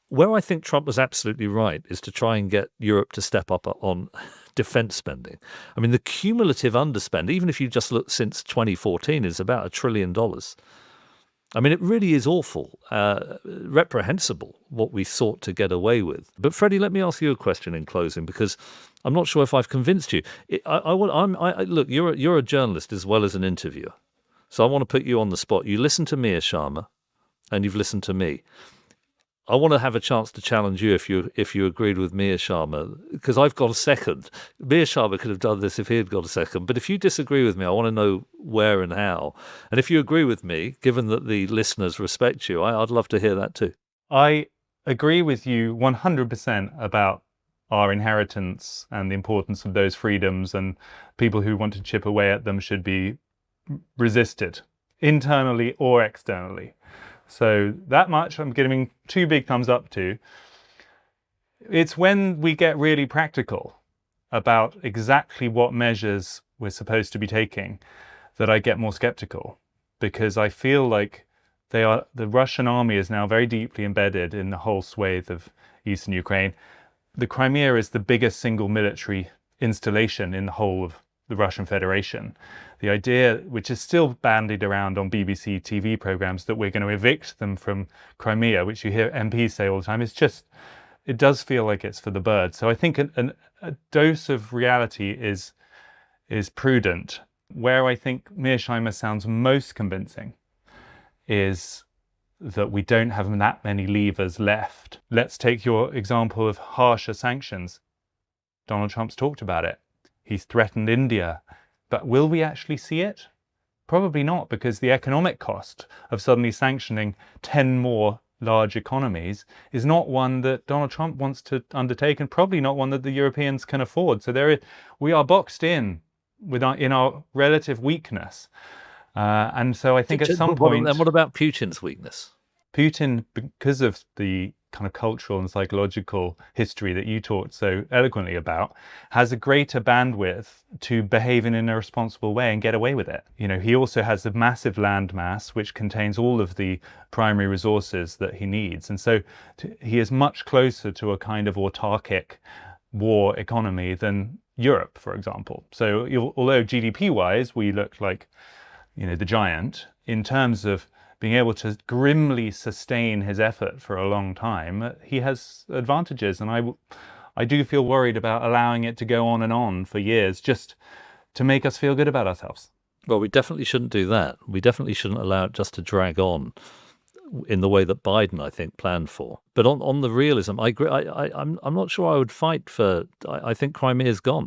Where I think Trump was absolutely right is to try and get Europe to step up on defense spending. I mean, the cumulative underspend, even if you just look since 2014, is about $1 trillion. I mean, it really is awful, reprehensible what we sought to get away with. But Freddie, let me ask you a question in closing, because I'm not sure if I've convinced you. Look, you're a journalist as well as an interviewer, so I want to put you on the spot. You listen to Mearsheimer, and you've listened to me. I want to have a chance to challenge you if you agreed with Mearsheimer, because I've got a second. Mearsheimer could have done this if he had got a second. But if you disagree with me, I want to know where and how. And if you agree with me, given that the listeners respect you, I'd love to hear that too. I agree with you 100% about our inheritance and the importance of those freedoms, and people who want to chip away at them should be resisted, internally or externally. So that much I'm giving 2 big thumbs up to. It's when we get really practical about exactly what measures we're supposed to be taking that I get more skeptical, because I feel like the Russian army is now very deeply embedded in the whole swathe of eastern Ukraine. The Crimea is the biggest single military installation in the whole of the Russian Federation. The idea, which is still bandied around on BBC TV programs, that we're going to evict them from Crimea, which you hear MPs say all the time, it does feel like it's for the birds. So I think a dose of reality is prudent. Where I think Mearsheimer sounds most convincing is that we don't have that many levers left. Let's take your example of harsher sanctions. Donald Trump's talked about it. He's threatened India. But will we actually see it? Probably not, because the economic cost of suddenly sanctioning 10 more large economies is not one that Donald Trump wants to undertake, and probably not one that the Europeans can afford. So we are boxed in in our relative weakness. And so I think at some point... And what about Putin's weakness? Putin, because of the kind of cultural and psychological history that you talked so eloquently about, has a greater bandwidth to behave in a responsible way and get away with it. You know, he also has a massive land mass which contains all of the primary resources that he needs. And so he is much closer to a kind of autarkic war economy than Europe, for example. So although GDP-wise we look like, you know, the giant, in terms of being able to grimly sustain his effort for a long time, he has advantages. And I do feel worried about allowing it to go on for years just to make us feel good about ourselves. Well, we definitely shouldn't do that. We definitely shouldn't allow it just to drag on in the way that Biden, I think, planned for. But on the realism, I agree. I'm not sure I would fight for... I think Crimea's gone.